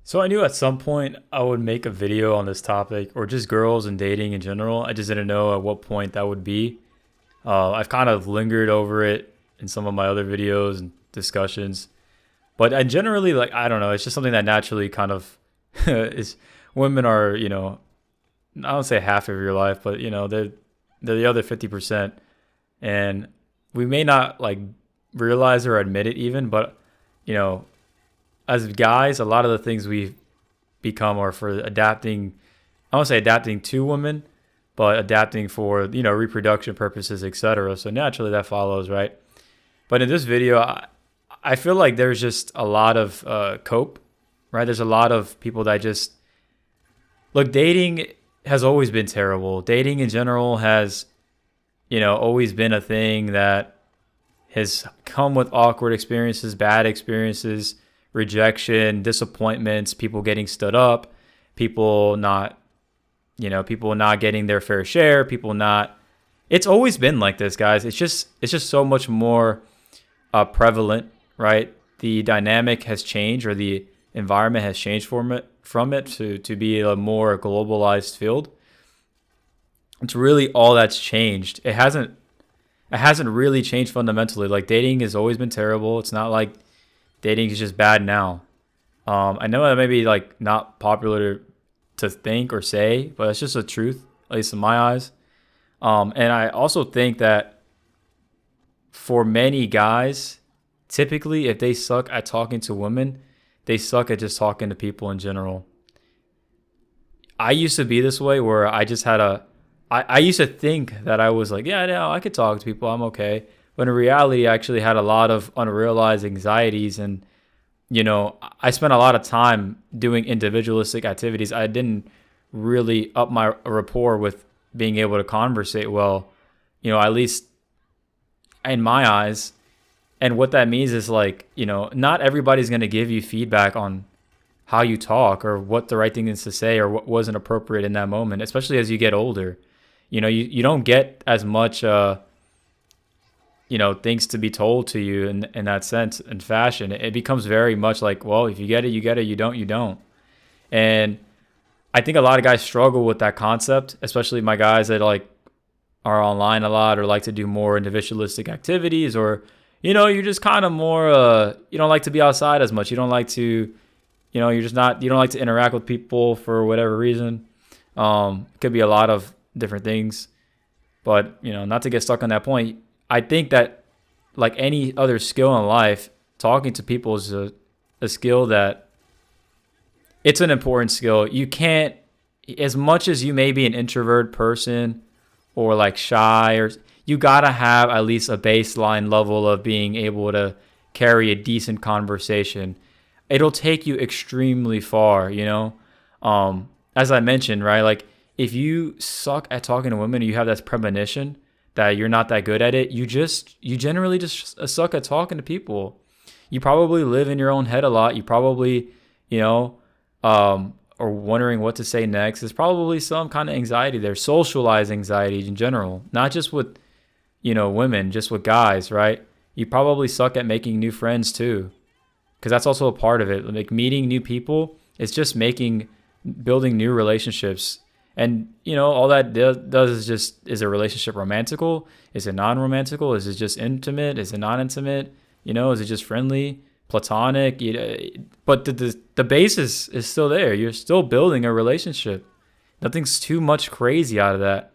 So I knew at some point I would make a video on this topic or just girls and dating in general. I just didn't know at what point that would be. I've kind of lingered over it in some of my other videos and discussions, but I generally like I don't know. It's just something that naturally kind of is. Women are I don't say half of your life, but they're the other 50%, and we may not like realize or admit it even, but you know as guys, a lot of the things we become are for adapting. I won't say adapting to women, but adapting for reproduction purposes, etc. So naturally that follows, right? But in this video, I feel like there's just a lot of cope, right? There's a lot of people that just look. Dating has always been terrible. Dating in general has always been a thing that has come with awkward experiences, bad experiences, rejection, disappointments, people getting stood up, people not, people not getting their fair share, people not. It's always been like this, guys. It's just so much more prevalent, right? The dynamic has changed, or the environment has changed from it to be a more globalized field. It's really all that's changed. It hasn't really changed fundamentally. Like, dating has always been terrible. It's not like dating is just bad now. I know that may be like not popular to think or say, but it's just the truth, at least in my eyes. And I also think that for many guys, typically if they suck at talking to women, they suck at just talking to people in general. I used to be this way where I just had I used to think that I was like, yeah, no, I could talk to people, I'm okay. But in reality, I actually had a lot of unrealized anxieties, and I spent a lot of time doing individualistic activities. I didn't really up my rapport with being able to conversate well, at least in my eyes. And what that means is, like, not everybody's going to give you feedback on how you talk or what the right thing is to say or what wasn't appropriate in that moment, especially as you get older. You don't get as much things to be told to you in that sense and fashion. It becomes very much like, well, if you get it, you get it. You don't, you don't. And I think a lot of guys struggle with that concept, especially my guys that like are online a lot or like to do more individualistic activities, or, you're just kind of more, you don't like to be outside as much. You don't like to, you're just not, you don't like to interact with people for whatever reason. It could be a lot of different things, but, not to get stuck on that point. I think that, like any other skill in life, talking to people is a skill that it's an important skill. You can't, as much as you may be an introvert person or like shy, or you gotta have at least a baseline level of being able to carry a decent conversation. It'll take you extremely far, as I mentioned, right? Like, if you suck at talking to women, or you have that premonition that you're not that good at it, you generally just suck at talking to people. You probably live in your own head a lot. You probably, are wondering what to say next. There's probably some kind of anxiety there, socialized anxiety in general, not just with, women, just with guys, right? You probably suck at making new friends too, because that's also a part of it. Like, meeting new people is just building new relationships. And, all that does is a relationship romantical? Is it non-romantical? Is it just intimate? Is it non-intimate? Is it just friendly, platonic? But the basis is still there. You're still building a relationship. Nothing's too much crazy out of that.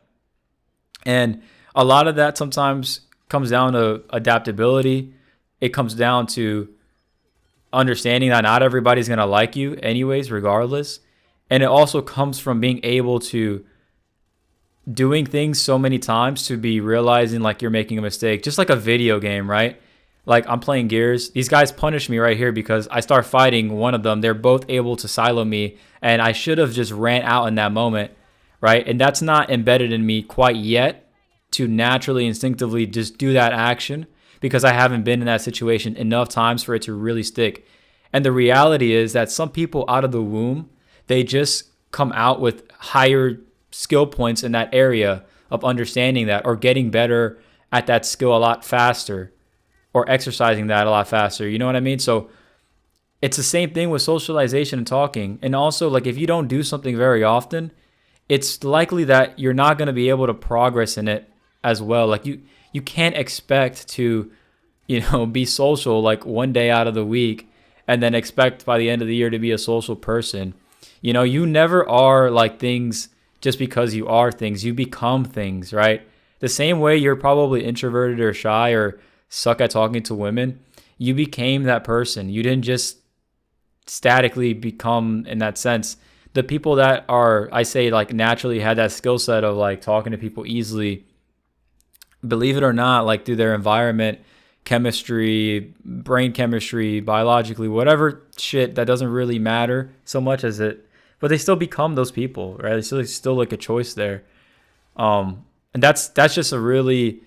And a lot of that sometimes comes down to adaptability. It comes down to understanding that not everybody's going to like you anyways, regardless. And it also comes from being able to doing things so many times to be realizing like you're making a mistake. Just like a video game, right? Like, I'm playing Gears. These guys punish me right here because I start fighting one of them. They're both able to silo me, and I should have just ran out in that moment, right? And that's not embedded in me quite yet to naturally, instinctively just do that action, because I haven't been in that situation enough times for it to really stick. And the reality is that some people out of the womb, they just come out with higher skill points in that area of understanding that, or getting better at that skill a lot faster, or exercising that a lot faster. You know what I mean? So it's the same thing with socialization and talking. And also, like, if you don't do something very often, it's likely that you're not going to be able to progress in it as well. Like, you can't expect to, be social like one day out of the week and then expect by the end of the year to be a social person. You never are like things just because you are things. You become things, right? The same way you're probably introverted or shy or suck at talking to women, you became that person. You didn't just statically become in that sense. The people that are, I say, like naturally had that skill set of like talking to people easily, believe it or not, like through their environment, chemistry, brain chemistry, biologically, whatever shit that doesn't really matter so much as it, but they still become those people, right? It's still like a choice there. And that's just a really,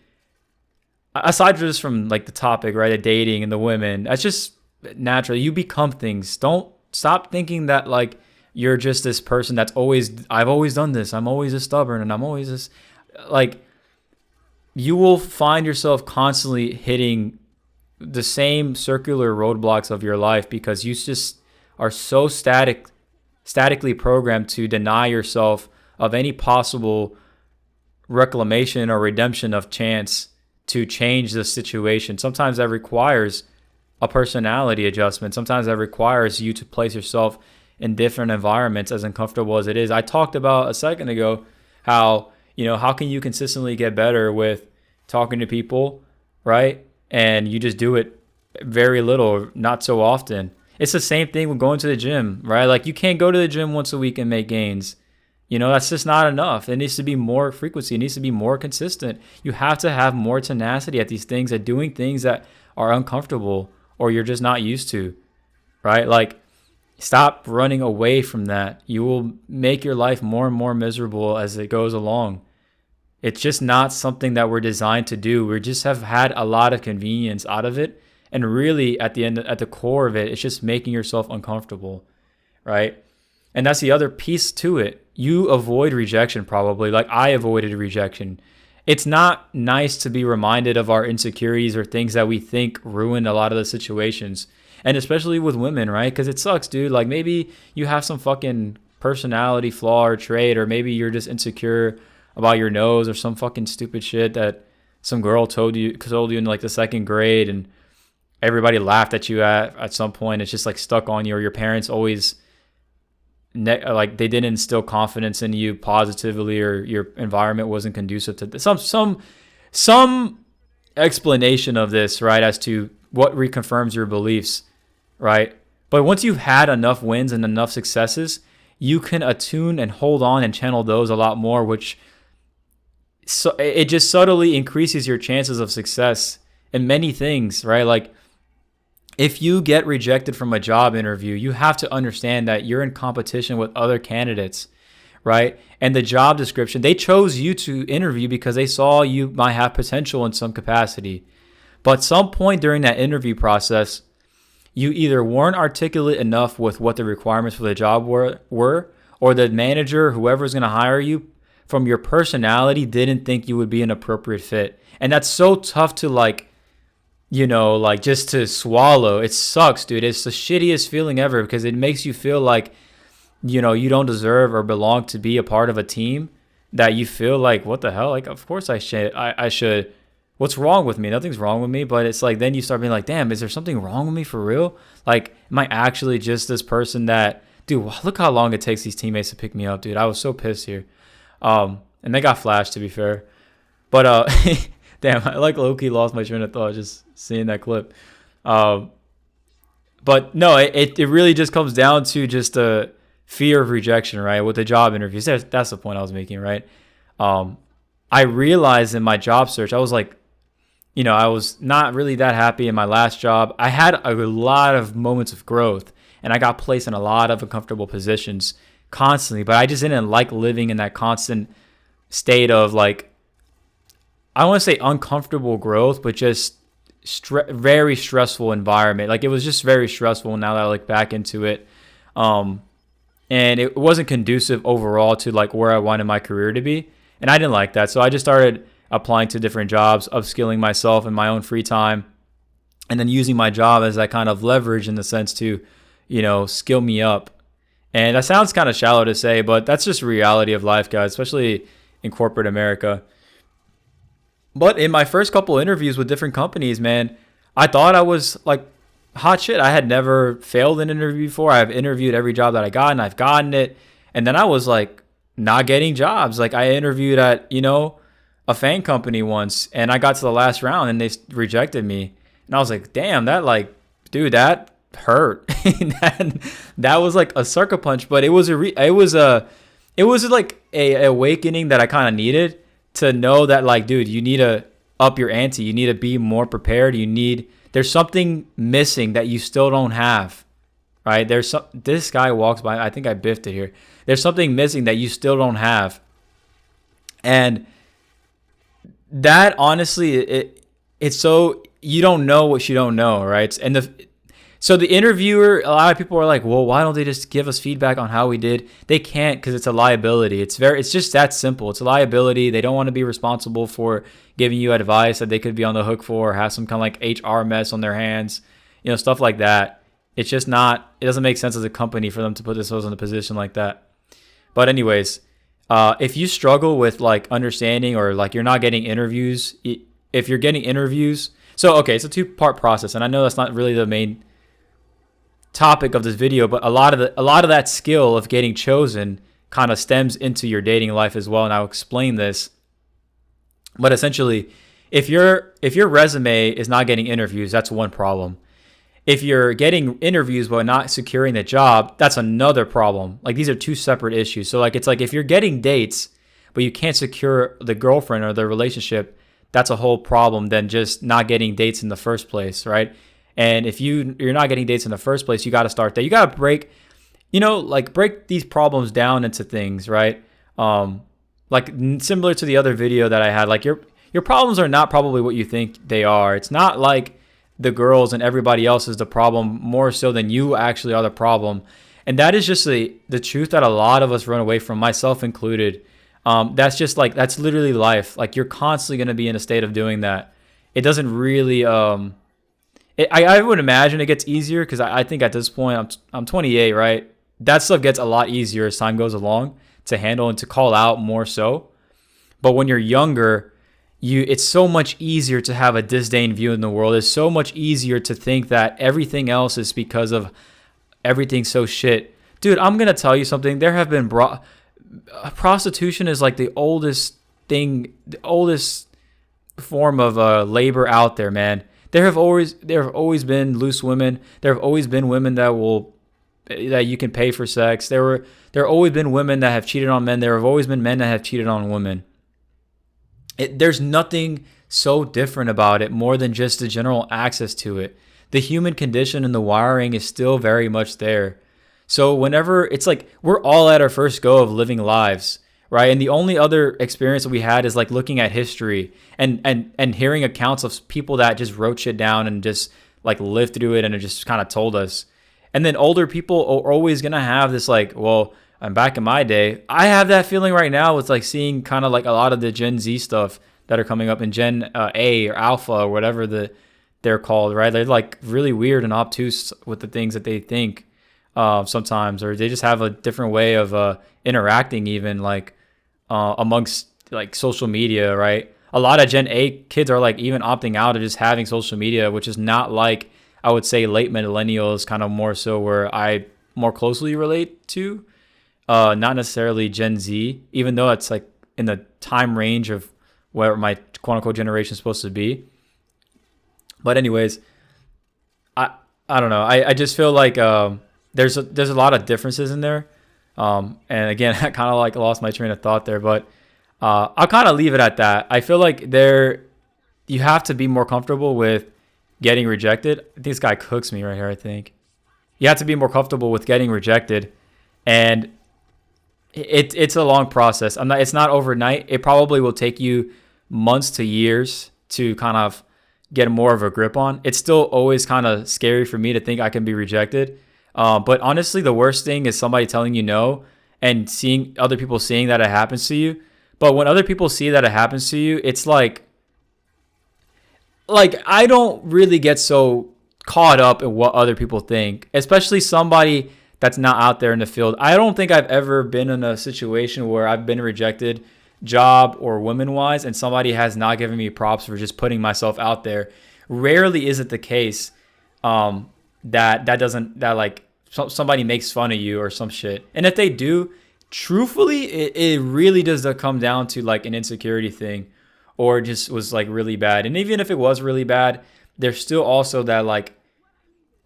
aside just from like the topic, right, the dating and the women, that's just natural. You become things. Don't stop thinking that like you're just this person that's I've always done this. I'm always this stubborn and I'm always this, like, you will find yourself constantly hitting the same circular roadblocks of your life because you just are so statically programmed to deny yourself of any possible reclamation or redemption of chance to change the situation. Sometimes that requires a personality adjustment. Sometimes that requires you to place yourself in different environments, as uncomfortable as it is. I talked about a second ago how, how can you consistently get better with talking to people, right? And you just do it very little, not so often. It's the same thing with going to the gym, right? Like, you can't go to the gym once a week and make gains. That's just not enough. It needs to be more frequency. It needs to be more consistent. You have to have more tenacity at these things, at doing things that are uncomfortable or you're just not used to, right? Like, stop running away from that. You will make your life more and more miserable as it goes along. It's just not something that we're designed to do. We just have had a lot of convenience out of it. And really, at the core of it, it's just making yourself uncomfortable, right? And that's the other piece to it. You avoid rejection probably, like I avoided rejection. It's not nice to be reminded of our insecurities or things that we think ruin a lot of the situations. And especially with women, right? Because it sucks, dude. Like, maybe you have some fucking personality flaw or trait, or maybe you're just insecure about your nose or some fucking stupid shit that some girl told you in like the second grade and everybody laughed at you at some point. It's just like stuck on you, or your parents always like they didn't instill confidence in you positively, or your environment wasn't conducive to this. Some explanation of this, right, as to what reconfirms your beliefs, right? But once you've had enough wins and enough successes, you can attune and hold on and channel those a lot more, which so it just subtly increases your chances of success in many things, right? Like, if you get rejected from a job interview, you have to understand that you're in competition with other candidates, right? And the job description, they chose you to interview because they saw you might have potential in some capacity. But some point during that interview process, you either weren't articulate enough with what the requirements for the job were, or the manager, whoever's going to hire you, from your personality didn't think you would be an appropriate fit. And that's so tough to like just to swallow. It sucks, dude. It's the shittiest feeling ever because it makes you feel like, you don't deserve or belong to be a part of a team that you feel like, what the hell? Like, of course I should. What's wrong with me? Nothing's wrong with me. But it's like, then you start being like, damn, is there something wrong with me for real? Like, am I actually just this person that, dude, look how long it takes these teammates to pick me up, dude. I was so pissed here. And they got flashed, to be fair. But, damn, I like low-key lost my train of thought just seeing that clip. But no, it really just comes down to just a fear of rejection, right? With the job interviews. That's the point I was making, right? I realized in my job search, I was like, I was not really that happy in my last job. I had a lot of moments of growth, and I got placed in a lot of uncomfortable positions constantly, but I just didn't like living in that constant state of like, I want to say uncomfortable growth, but just very stressful environment. Like, it was just very stressful now that I look back into it. And it wasn't conducive overall to like where I wanted my career to be. And I didn't like that. So I just started applying to different jobs, upskilling myself in my own free time, and then using my job as that kind of leverage in the sense to skill me up. And that sounds kind of shallow to say, but that's just reality of life, guys, especially in corporate America. But in my first couple interviews with different companies, man, I thought I was like hot shit. I had never failed an interview before. I've interviewed every job that I got and I've gotten it. And then I was like not getting jobs. Like I interviewed at, a fan company once and I got to the last round and they rejected me. And I was like, damn, dude, that hurt. that was like a sucker punch, but it was like a awakening that I kind of needed to know that like, dude, you need to up your ante. You need to be more prepared. There's something missing that you still don't have, right? This guy walks by. I think I biffed it here. There's something missing that you still don't have. And that honestly, it's so you don't know what you don't know, right? So the interviewer, a lot of people are like, well, why don't they just give us feedback on how we did? They can't because it's a liability. It's just that simple. It's a liability. They don't want to be responsible for giving you advice that they could be on the hook for or have some kind of like HR mess on their hands, stuff like that. It's just not, it doesn't make sense as a company for them to put themselves in a position like that. But anyways, if you struggle with like understanding or like you're not getting interviews, if you're getting interviews, so okay, it's a 2-part process. And I know that's not really the main topic of this video, but a lot of that skill of getting chosen kind of stems into your dating life as well, and I'll explain this. But essentially, if your resume is not getting interviews, that's one problem. If you're getting interviews but not securing the job, that's another problem. Like these are two separate issues. So like it's like if you're getting dates but you can't secure the girlfriend or the relationship, that's a whole problem than just not getting dates in the first place, right? And if you're not getting dates in the first place, you got to start there. You got to break these problems down into things, right? Like similar to the other video that I had, like your problems are not probably what you think they are. It's not like the girls and everybody else is the problem more so than you actually are the problem. And that is just the truth that a lot of us run away from, myself included. That's just like, that's literally life. Like you're constantly going to be in a state of doing that. It doesn't really, I would imagine it gets easier because I think at this point, I'm 28, right? That stuff gets a lot easier as time goes along to handle and to call out more so. But when you're younger, it's so much easier to have a disdain view in the world. It's so much easier to think that everything else is because of everything so shit. Dude, I'm going to tell you something. There have been prostitution is like the oldest form of labor out there, man. There have always been loose women. There have always been women that you can pay for sex. There have always been women that have cheated on men. There have always been men that have cheated on women. There's nothing so different about it more than just the general access to it. The human condition and the wiring is still very much there. So whenever it's like we're all at our first go of living lives, right? And the only other experience that we had is like looking at history and hearing accounts of people that just wrote shit down and just like lived through it and it just kind of told us. And then older people are always going to have this like, well, I'm back in my day. I have that feeling right now with like seeing kind of like a lot of the Gen Z stuff that are coming up in Gen A or Alpha or whatever they're called, right? They're like really weird and obtuse with the things that they think sometimes, or they just have a different way of interacting even like amongst like social media, right? A lot of Gen A kids are like even opting out of just having social media, which is not like, I would say late millennials, kind of more so where I more closely relate to. Not necessarily Gen Z, even though it's like in the time range of where my quote unquote generation is supposed to be. But anyways, I don't know. I just feel like there's a lot of differences in there. And again, I kind of like lost my train of thought there, but I'll kind of leave it at that. I feel like you have to be more comfortable with getting rejected. I think this guy cooks me right here, I think. You have to be more comfortable with getting rejected. And it's a long process. It's not overnight. It probably will take you months to years to kind of get more of a grip on. It's still always kind of scary for me to think I can be rejected. But honestly, the worst thing is somebody telling you no and seeing other people seeing that it happens to you. But when other people see that it happens to you, it's like I don't really get so caught up in what other people think, especially somebody that's not out there in the field. I don't think I've ever been in a situation where I've been rejected, job or women wise, and somebody has not given me props for just putting myself out there. Rarely is it the case that like somebody makes fun of you or some shit. And if they do, truthfully, it really does come down to like an insecurity thing, or just was like really bad. And even if it was really bad, there's still also that like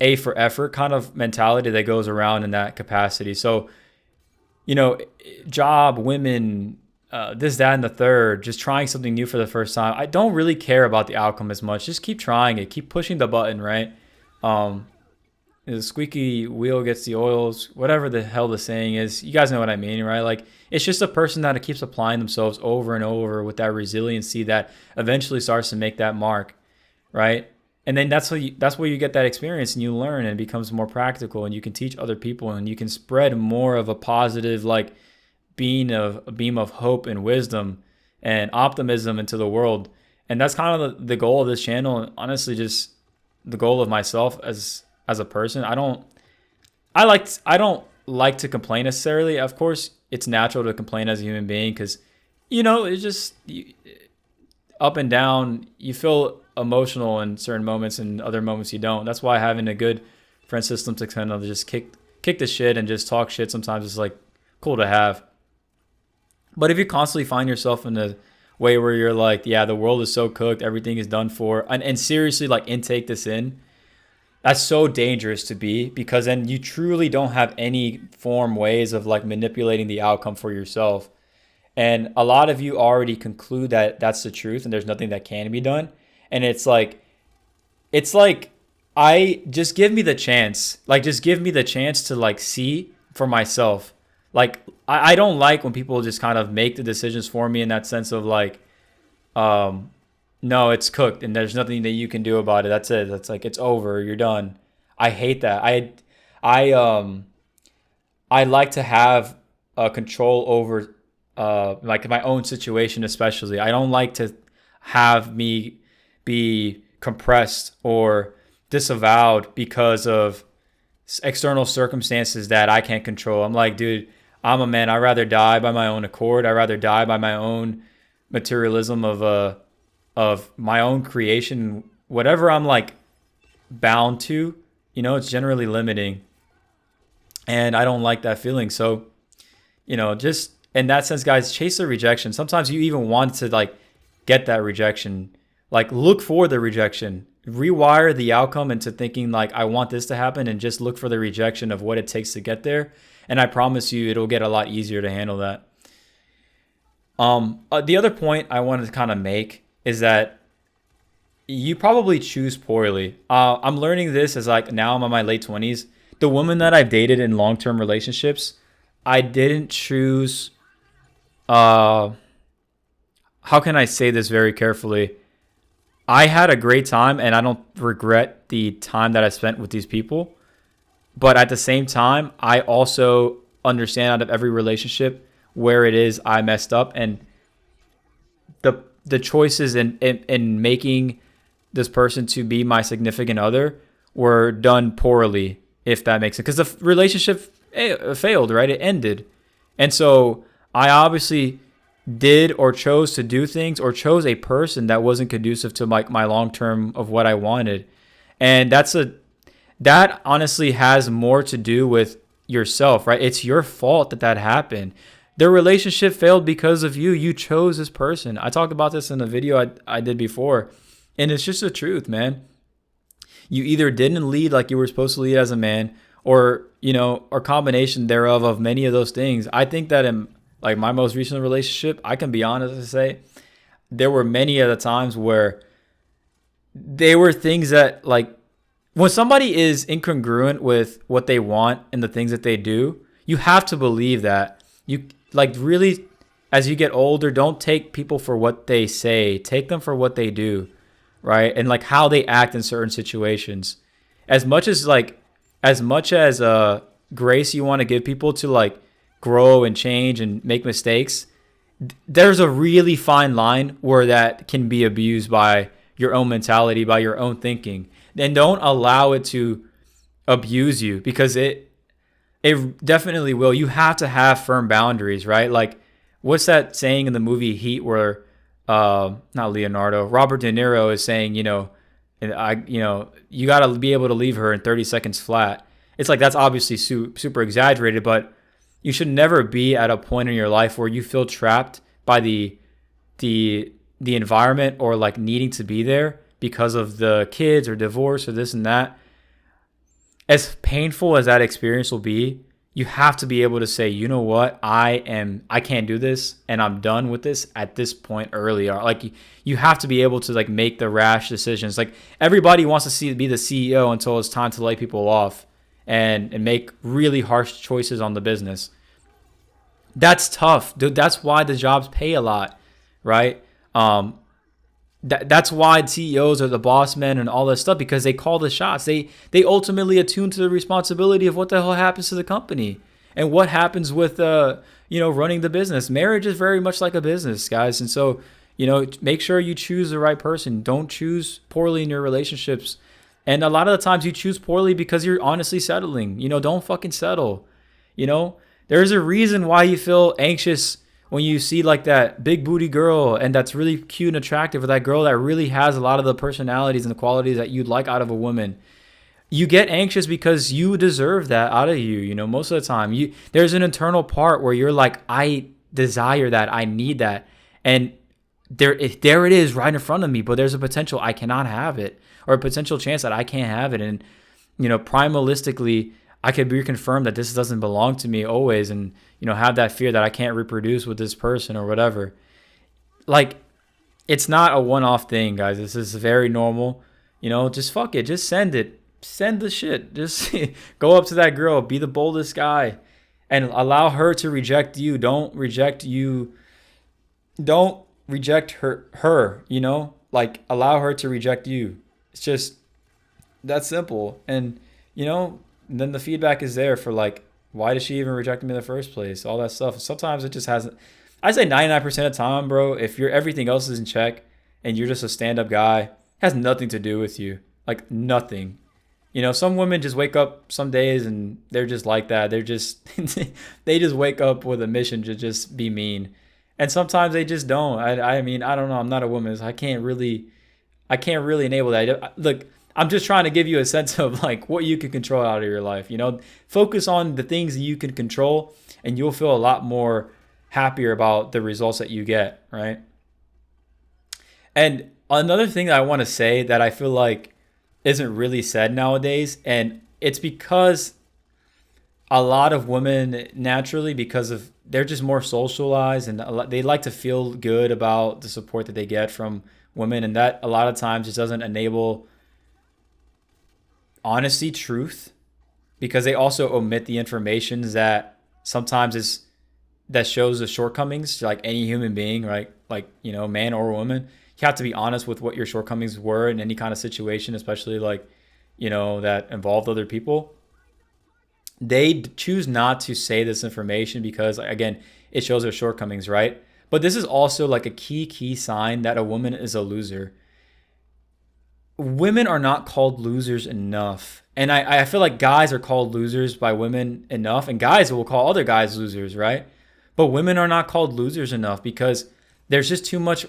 A for effort kind of mentality that goes around in that capacity. So, job, women, this, that, and the third, just trying something new for the first time. I don't really care about the outcome as much. Just keep trying it. Keep pushing the button, right? The squeaky wheel gets the oils, whatever the hell the saying is. You guys know what I mean, right? Like, it's just a person that keeps applying themselves over and over with that resiliency that eventually starts to make that mark, right? And then that's where you get that experience and you learn, and it becomes more practical, and you can teach other people, and you can spread more of a positive, like, beam of hope and wisdom and optimism into the world. And that's kind of the goal of this channel, and honestly just the goal of myself as a person. I don't like to complain necessarily. Of course, it's natural to complain as a human being because, it's just up and down. You feel emotional in certain moments, and other moments you don't. That's why having a good friend system to kind of just kick the shit and just talk shit sometimes is like cool to have. But if you constantly find yourself in a way where you're like, yeah, the world is so cooked, everything is done for, and seriously like intake this in, that's so dangerous to be, because then you truly don't have any ways of like manipulating the outcome for yourself. And a lot of you already conclude that that's the truth and there's nothing that can be done. And it's like, I just give me the chance, to like see for myself. Like, I don't like when people just kind of make the decisions for me in that sense of like, no, it's cooked and there's nothing that you can do about it. That's it. That's like, it's over. You're done. I hate that. I like to have control over like my own situation, especially. I don't like to have me be compressed or disavowed because of external circumstances that I can't control. I'm like, dude, I'm a man. I'd rather die by my own accord. I'd rather die by my own materialism of my own creation. Whatever I'm like bound to, it's generally limiting. And I don't like that feeling. So, just in that sense, guys, chase the rejection. Sometimes you even want to like get that rejection. Like, look for the rejection. Rewire the outcome into thinking like, I want this to happen, and just look for the rejection of what it takes to get there. And I promise you, it'll get a lot easier to handle that. The other point I wanted to kind of make is that you probably choose poorly. I'm learning this as like now I'm in my late 20s. The women that I've dated in long-term relationships, I didn't choose. How can I say this very carefully? I had a great time and I don't regret the time that I spent with these people. But at the same time, I also understand out of every relationship where it is I messed up, and the choices in making this person to be my significant other were done poorly, if that makes sense. Because the relationship failed, right? It ended. And so I obviously did or chose to do things or chose a person that wasn't conducive to my long-term of what I wanted. And that honestly has more to do with yourself, right? It's your fault that happened. Their relationship failed because of you. You chose this person. I talked about this in a video I did before, and it's just the truth, man. You either didn't lead like you were supposed to lead as a man, or, or combination thereof of many of those things. I think that in like my most recent relationship, I can be honest and say there were many of the times where they were things that, like, when somebody is incongruent with what they want and the things that they do, you have to believe that. You like really, as you get older, don't take people for what they say. Take them for what they do, right? And like how they act in certain situations. As much as grace you want to give people to like grow and change and make mistakes, there's a really fine line where that can be abused by your own mentality, by your own thinking. and don't allow it to abuse you, because it definitely will. You have to have firm boundaries, right? Like, what's that saying in the movie Heat where not Leonardo, Robert De Niro is saying, you got to be able to leave her in 30 seconds flat. It's like, that's obviously super exaggerated, but you should never be at a point in your life where you feel trapped by the environment, or like needing to be there because of the kids or divorce or this and that. As painful as that experience will be, you have to be able to say, you know what, I can't do this, and I'm done with this at this point early. Like, you have to be able to like make the rash decisions. Like, everybody wants to be the CEO until it's time to lay people off and make really harsh choices on the business. That's tough, dude. That's why the jobs pay a lot, right? That's why CEOs are the boss men and all that stuff, because they call the shots. They ultimately attune to the responsibility of what the hell happens to the company and what happens with running the business. Marriage is very much like a business, guys, and so make sure you choose the right person. Don't choose poorly in your relationships. And a lot of the times you choose poorly because you're honestly settling. Don't fucking settle. There's a reason why you feel anxious when you see like that big booty girl and that's really cute and attractive, or that girl that really has a lot of the personalities and the qualities that you'd like out of a woman. You get anxious because you deserve that out of you. Most of the time there's an internal part where you're like, I desire that, I need that. And there it is right in front of me, but there's a potential I cannot have it, or a potential chance that I can't have it. And, primalistically, I could be confirmed that this doesn't belong to me always, and have that fear that I can't reproduce with this person or whatever. Like, it's not a one-off thing, guys. This is very normal. Just fuck it. Just send it. Send the shit. Just go up to that girl. Be the boldest guy, and allow her to reject you. Don't reject you. Don't reject her. Like, allow her to reject you. It's just that simple. And then the feedback is there for like, why did she even reject me in the first place? All that stuff. Sometimes it just hasn't. I say 99% of the time, bro, if everything else is in check and you're just a stand-up guy, it has nothing to do with you. Like, nothing. Some women just wake up some days and they're just like that. They're just they just wake up with a mission to just be mean. And sometimes they just don't. I mean, I don't know. I'm not a woman, so I can't really enable that. Look, I'm just trying to give you a sense of like what you can control out of your life. Focus on the things that you can control, and you'll feel a lot more happier about the results that you get, right? And another thing that I want to say that I feel like isn't really said nowadays, and it's because a lot of women naturally, because of they're just more socialized and they like to feel good about the support that they get from women, and that a lot of times just doesn't enable honesty, truth, because they also omit the information that sometimes that shows the shortcomings, like any human being, right? Like, man or woman, you have to be honest with what your shortcomings were in any kind of situation, especially like, that involved other people. They choose not to say this information because, again, it shows their shortcomings, right? But this is also like a key sign that a woman is a loser. Women are not called losers enough. And I feel like guys are called losers by women enough, and guys will call other guys losers, right? But women are not called losers enough because there's just too much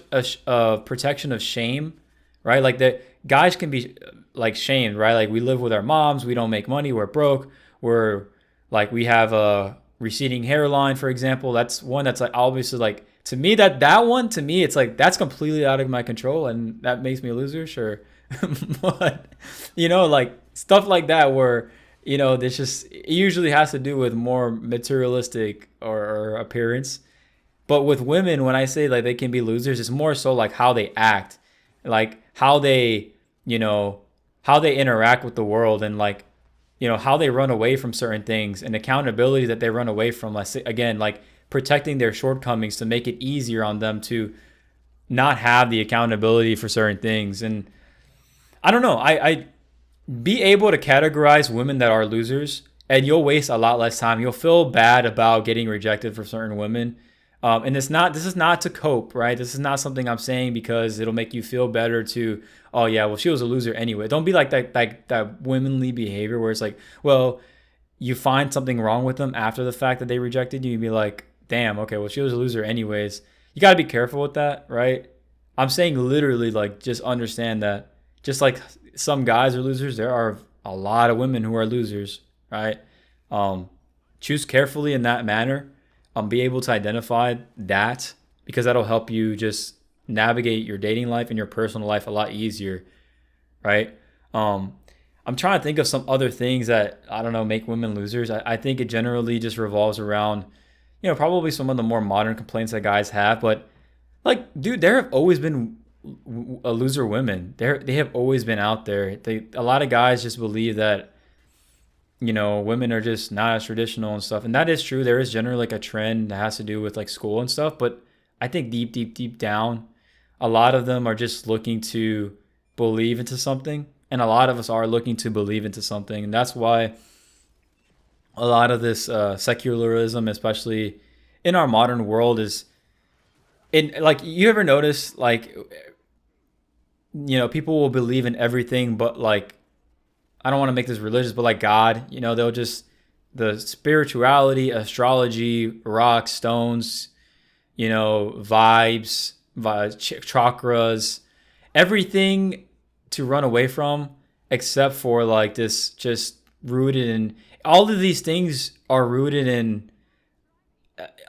protection of shame, right? Like, the guys can be like shamed, right? Like, we live with our moms, we don't make money, we're broke, we're like, we have a receding hairline, for example. That's one that's like, obviously, like, to me, that one, to me, it's like, that's completely out of my control, and that makes me a loser, sure. But like stuff like that where this just, it usually has to do with more materialistic or appearance. But with women, when I say like they can be losers, it's more so like how they act, like how they interact with the world, and like how they run away from certain things, and accountability that they run away from. Again, like protecting their shortcomings to make it easier on them to not have the accountability for certain things. And I don't know. I be able to categorize women that are losers, and you'll waste a lot less time. You'll feel bad about getting rejected for certain women. And this is not to cope, right? This is not something I'm saying because it'll make you feel better to, oh yeah, well she was a loser anyway. Don't be like that womanly behavior where it's like, well, you find something wrong with them after the fact that they rejected you. You'd be like, damn, okay, well she was a loser anyways. You got to be careful with that, right? I'm saying literally like just understand that just like some guys are losers, there are a lot of women who are losers, right? Um, Choose carefully in that manner. Be able to identify that because that'll help you just navigate your dating life and your personal life a lot easier, right? Um, I'm trying to think of some other things that I don't know make women losers. I think it generally just revolves around, probably some of the more modern complaints that guys have. But like, dude, there have always been a loser women. They have always been out there. A lot of guys just believe that women are just not as traditional and stuff. And that is true. There is generally like a trend that has to do with like school and stuff. But I think deep, deep, deep down, a lot of them are just looking to believe into something. And a lot of us are looking to believe into something. And that's why a lot of this secularism, especially in our modern world, is in like, you ever notice like, people will believe in everything, but like, I don't want to make this religious, but like God, they'll just the spirituality, astrology, rocks, stones, chakras, everything to run away from, except for like this, just rooted in all of these things are rooted in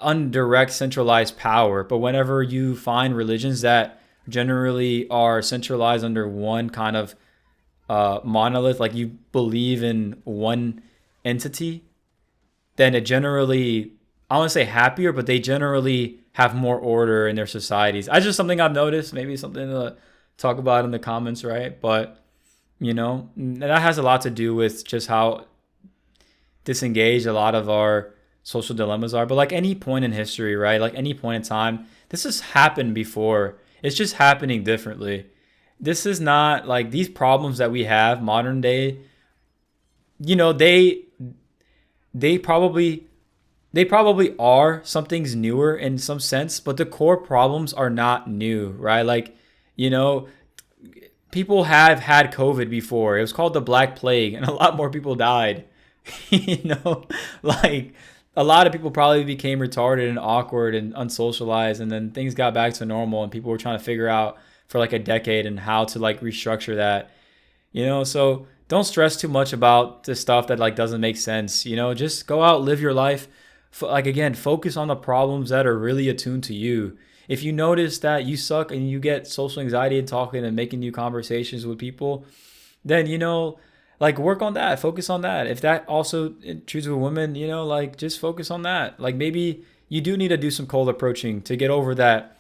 undirect centralized power. But whenever you find religions that generally are centralized under one kind of monolith, like you believe in one entity, then it generally, I want to say happier, but they generally have more order in their societies. That's just something I've noticed, maybe something to talk about in the comments, right? But, that has a lot to do with just how disengaged a lot of our social dilemmas are. But like any point in history, right? Like any point in time, this has happened before. It's just happening differently. This is not like these problems that we have modern day, they probably are something's newer in some sense, but the core problems are not new, right? Like, people have had COVID before. It was called the Black Plague, and a lot more people died. Like a lot of people probably became retarded and awkward and unsocialized, and then things got back to normal, and people were trying to figure out for like a decade and how to like restructure that, so don't stress too much about the stuff that like doesn't make sense. Just go out, live your life. Like again, focus on the problems that are really attuned to you. If you notice that you suck and you get social anxiety and talking and making new conversations with people, then like work on that, focus on that. If that also intrudes with women, like just focus on that. Like maybe you do need to do some cold approaching to get over that.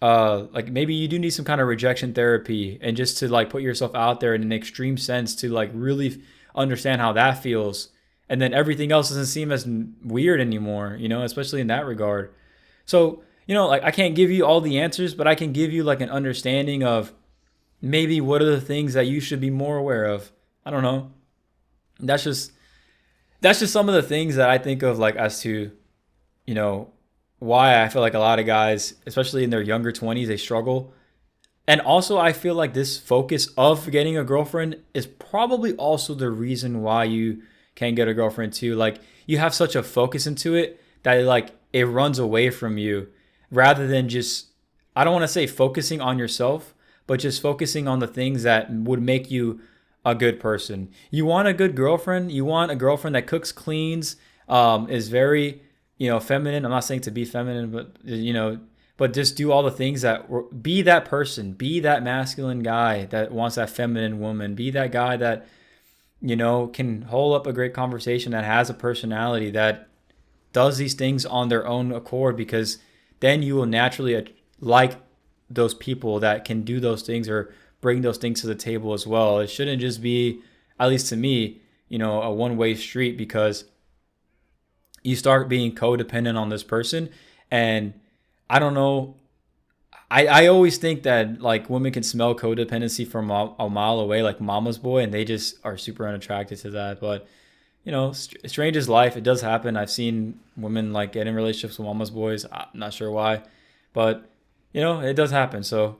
Like maybe you do need some kind of rejection therapy, and just to like put yourself out there in an extreme sense to like really understand how that feels, and then everything else doesn't seem as weird anymore, especially in that regard. So like I can't give you all the answers, but I can give you like an understanding of maybe what are the things that you should be more aware of. I don't know. That's just some of the things that I think of like as to you know why I feel like a lot of guys, especially in their younger 20s, they struggle. And also, I feel like this focus of getting a girlfriend is probably also the reason why you can't get a girlfriend too. Like, you have such a focus into it that it runs away from you, rather than just, I don't want to say focusing on yourself, but just focusing on the things that would make you a good person. You want a good girlfriend. You want a girlfriend that cooks, cleans, is very, feminine. I'm not saying to be feminine, but just do all the things that, be that person, be that masculine guy that wants that feminine woman, be that guy that, can hold up a great conversation, that has a personality, that does these things on their own accord, because then you will naturally like those people that can do those things or bring those things to the table as well. It shouldn't just be, at least to me, a one-way street, because you start being codependent on this person. And I don't know, I always think that like women can smell codependency from a mile away, like mama's boy, and they just are super unattracted to that. But strange is life. It does happen. I've seen women like get in relationships with mama's boys. I'm not sure why, but it does happen. So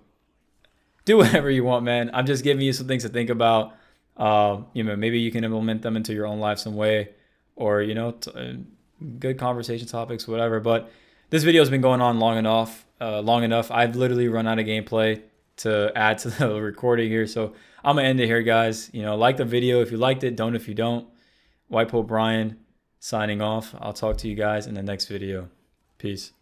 do whatever you want, man. I'm just giving you some things to think about. Maybe you can implement them into your own life some way, or good conversation topics, whatever. But this video has been going on long enough. I've literally run out of gameplay to add to the recording here, so I'm gonna end it here, guys. Like the video if you liked it. Don't if you don't. White Pope Brian signing off. I'll talk to you guys in the next video. Peace.